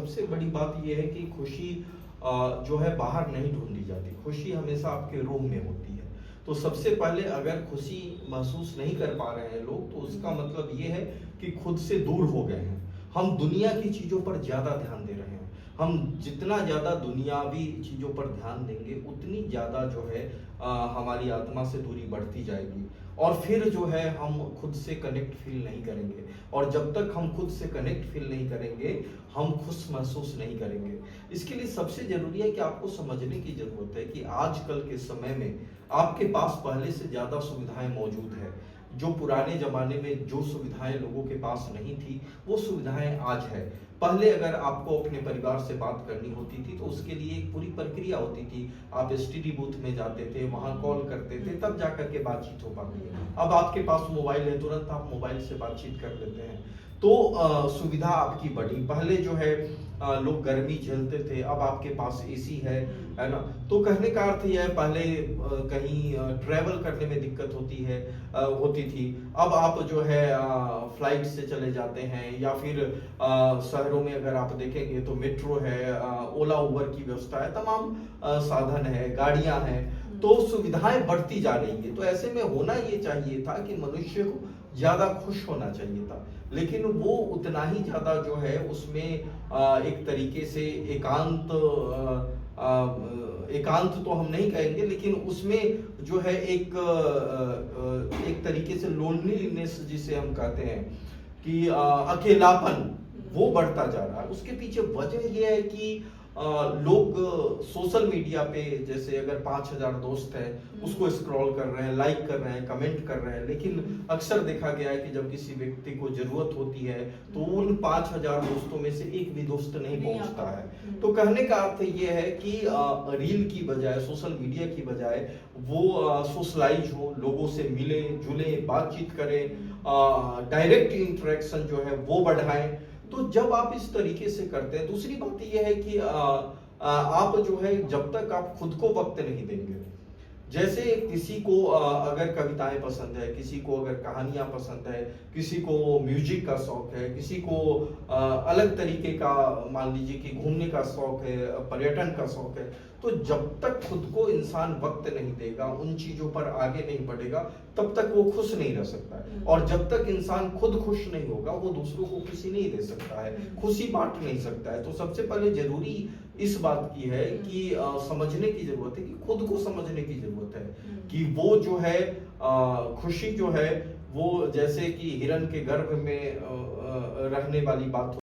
सबसे बड़ी बात ये है कि खुशी जो है बाहर नहीं ढूंढी जाती, खुशी हमेशा आपके रूह में होती है। तो सबसे पहले अगर खुशी महसूस नहीं कर पा रहे हैं लोग, तो उसका मतलब ये है कि खुद से दूर हो गए हैं। हम दुनिया की चीज़ों पर ज़्यादा ध्यान दे रहे हैं। हम जितना ज़्यादा दुनियावी चीज़ों पर ध्यान देंगे, उतनी ज़्यादा जो है हमारी आत्मा से दूरी बढ़ती जाएगी, और फिर जो है हम खुद से कनेक्ट फील नहीं करेंगे। और जब तक हम खुद से कनेक्ट फील नहीं करेंगे, हम खुश महसूस नहीं करेंगे। इसके लिए सबसे ज़रूरी है कि आपको समझने की ज़रूरत है कि आजकल के समय में आपके पास पहले से ज़्यादा सुविधाएं मौजूद है। जो पुराने ज़माने में जो सुविधाएं लोगों के पास नहीं थी, वो सुविधाएं आज है। पहले अगर आपको अपने परिवार से बात करनी होती थी तो उसके लिए एक पूरी प्रक्रिया होती थी। आप एसटीडी बूथ में जाते थे, वहां कॉल करते थे, तब जाकर के बातचीत हो पाती है। अब आपके पास मोबाइल है, तुरंत आप मोबाइल से बातचीत कर लेते हैं। तो सुविधा आपकी बढ़ी। पहले जो है लोग गर्मी झेलते थे, अब आपके पास एसी है ना। तो कहने का अर्थ यह है, पहले कहीं ट्रैवल करने में दिक्कत होती थी। अब आप जो है फ्लाइट से चले जाते हैं, या फिर शहरों में अगर आप देखेंगे तो मेट्रो है, ओला उबर की व्यवस्था है, तमाम साधन है, गाड़ियां हैं। तो सुविधाएं बढ़ती जा रही है। तो ऐसे में होना ये चाहिए था कि मनुष्य को ज्यादा खुश होना चाहिए था, लेकिन वो उतना ही ज्यादा जो है उसमें एक तरीके से एकांत तो हम नहीं कहेंगे, लेकिन उसमें जो है एक तरीके से लोनलीनेस जिसे हम कहते हैं कि अकेलापन, वो बढ़ता जा रहा है। उसके पीछे वजह यह है कि लोग सोशल मीडिया पे, जैसे अगर 5000 दोस्त हैं, उसको स्क्रॉल कर रहे हैं, लाइक कर रहे हैं, कमेंट कर रहे हैं, लेकिन अक्सर देखा गया है कि जब किसी व्यक्ति को जरूरत होती है तो उन 5000 दोस्तों में से एक भी दोस्त नहीं पहुंचता है। तो कहने का अर्थ ये है कि रील की बजाय, सोशल मीडिया की बजाय वो सोशलाइज हो, लोगों से मिले जुले, बातचीत करें, डायरेक्ट इंटरेक्शन जो है वो बढ़ाएं। तो जब आप इस तरीके से करते हैं, दूसरी बात यह है कि आप जो है, जब तक आप खुद को वक्त नहीं देंगे, जैसे किसी को अगर कविताएं पसंद है, किसी को अगर कहानियां पसंद है, किसी को म्यूजिक का शौक है, किसी को अलग तरीके का, मान लीजिए कि घूमने का शौक है, पर्यटन का शौक है, तो जब तक खुद को इंसान वक्त नहीं देगा, उन चीजों पर आगे नहीं बढ़ेगा, तब तक वो खुश नहीं रह सकता है। और जब तक इंसान खुद खुश नहीं होगा, वो दूसरों को खुशी नहीं दे सकता है, खुशी बांट नहीं सकता है। तो सबसे पहले जरूरी इस बात की है कि समझने की जरूरत है, कि खुद को समझने की जरूरत है कि वो जो है खुशी जो है, वो जैसे कि हिरण के गर्भ में रहने वाली बात